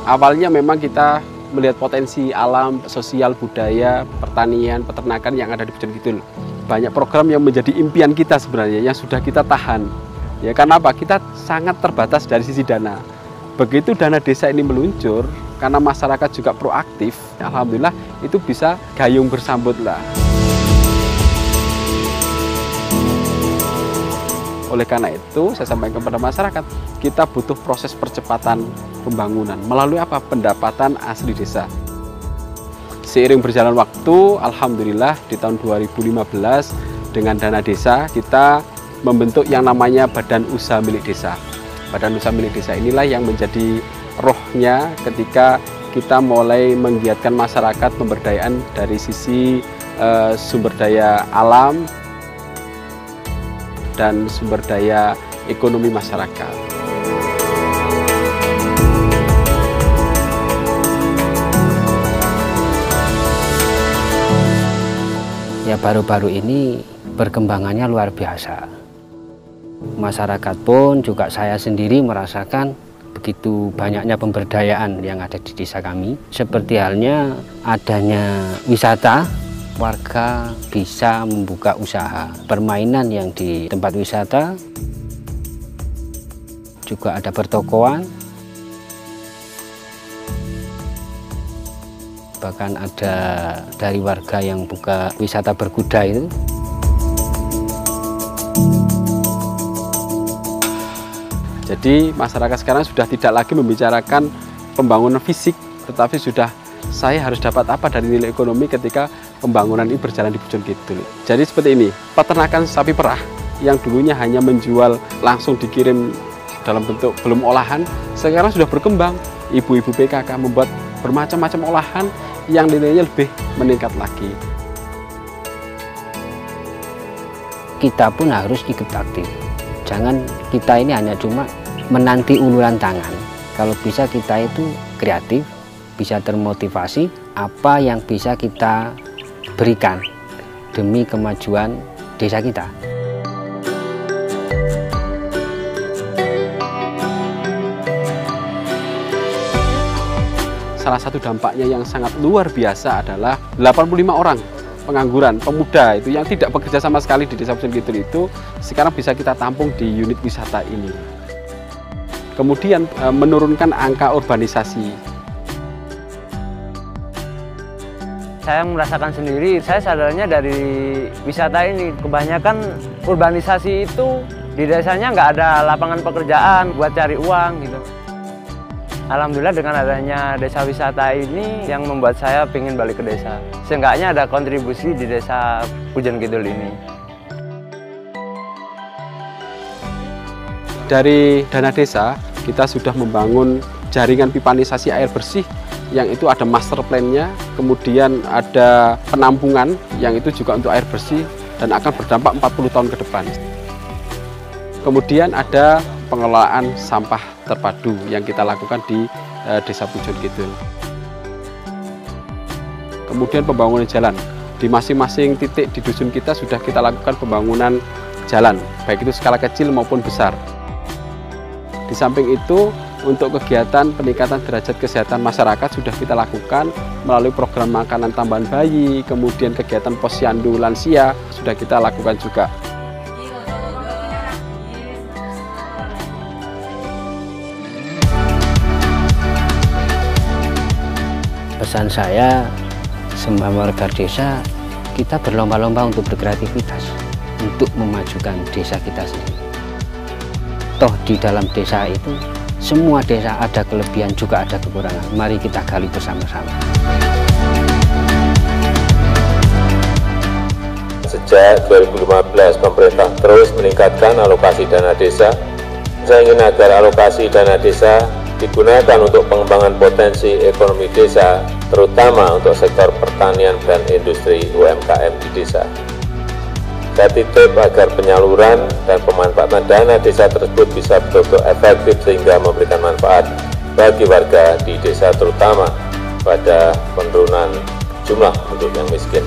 Awalnya memang kita melihat potensi alam, sosial, budaya, pertanian, peternakan yang ada di Pujon Kidul. Banyak program yang menjadi impian kita sebenarnya, yang sudah kita tahan. Ya, karena apa? Kita sangat terbatas dari sisi dana. Begitu dana desa ini meluncur, karena masyarakat juga proaktif, alhamdulillah itu bisa gayung bersambut lah. Oleh karena itu, saya sampaikan kepada masyarakat, kita butuh proses percepatan pembangunan. Melalui apa? Pendapatan asli desa. Seiring berjalan waktu, alhamdulillah di tahun 2015 dengan dana desa, kita membentuk yang namanya Badan Usaha Milik Desa. Badan Usaha Milik Desa inilah yang menjadi rohnya ketika kita mulai menggiatkan masyarakat pemberdayaan dari sisi sumber daya alam, dan sumber daya ekonomi masyarakat. Ya, baru-baru ini perkembangannya luar biasa. Masyarakat pun juga saya sendiri merasakan begitu banyaknya pemberdayaan yang ada di desa kami. Seperti halnya adanya wisata, warga bisa membuka usaha permainan yang di tempat wisata, juga ada pertokoan, bahkan ada dari warga yang buka wisata berkuda itu. Jadi masyarakat sekarang sudah tidak lagi membicarakan pembangunan fisik, tetapi sudah saya harus dapat apa dari nilai ekonomi ketika pembangunan ini berjalan di Pujon Kidul. Jadi seperti ini, peternakan sapi perah yang dulunya hanya menjual langsung dikirim dalam bentuk belum olahan, sekarang sudah berkembang. Ibu-ibu PKK membuat bermacam-macam olahan yang nilainya lebih meningkat lagi. Kita pun harus ikut aktif. Jangan kita ini hanya cuma menanti uluran tangan. Kalau bisa kita itu kreatif, bisa termotivasi apa yang bisa kita berikan demi kemajuan desa kita. Salah satu dampaknya yang sangat luar biasa adalah 85 orang pengangguran pemuda itu yang tidak bekerja sama sekali di Desa Pujon Kidul itu sekarang bisa kita tampung di unit wisata ini. Kemudian menurunkan angka urbanisasi. Saya merasakan sendiri, saya sadarnya dari wisata ini, kebanyakan urbanisasi itu di desanya nggak ada lapangan pekerjaan buat cari uang gitu. Alhamdulillah dengan adanya desa wisata ini yang membuat saya ingin balik ke desa. Seenggaknya ada kontribusi di Desa Pujon Kidul ini. Dari dana desa, kita sudah membangun jaringan pipanisasi air bersih yang itu ada master plan-nya, kemudian ada penampungan yang itu juga untuk air bersih dan akan berdampak 40 tahun ke depan. Kemudian ada pengelolaan sampah terpadu yang kita lakukan di Desa Pujon Kidul. Kemudian pembangunan jalan. Di masing-masing titik di dusun kita sudah kita lakukan pembangunan jalan, baik itu skala kecil maupun besar. Di samping itu, untuk kegiatan peningkatan derajat kesehatan masyarakat sudah kita lakukan melalui program makanan tambahan bayi, kemudian kegiatan posyandu lansia sudah kita lakukan juga. Pesan saya, semua warga desa, kita berlomba-lomba untuk berkreativitas, untuk memajukan desa kita sendiri. Toh di dalam desa itu, semua desa ada kelebihan juga ada kekurangan. Mari kita gali bersama-sama. Sejak 2015, pemerintah terus meningkatkan alokasi dana desa. Saya ingin agar alokasi dana desa digunakan untuk pengembangan potensi ekonomi desa, terutama untuk sektor pertanian dan industri UMKM di desa. Saya titip agar penyaluran dan pemanfaatan dana desa tersebut bisa betul-betul efektif sehingga memberikan manfaat bagi warga di desa, terutama pada penurunan jumlah penduduk yang miskin.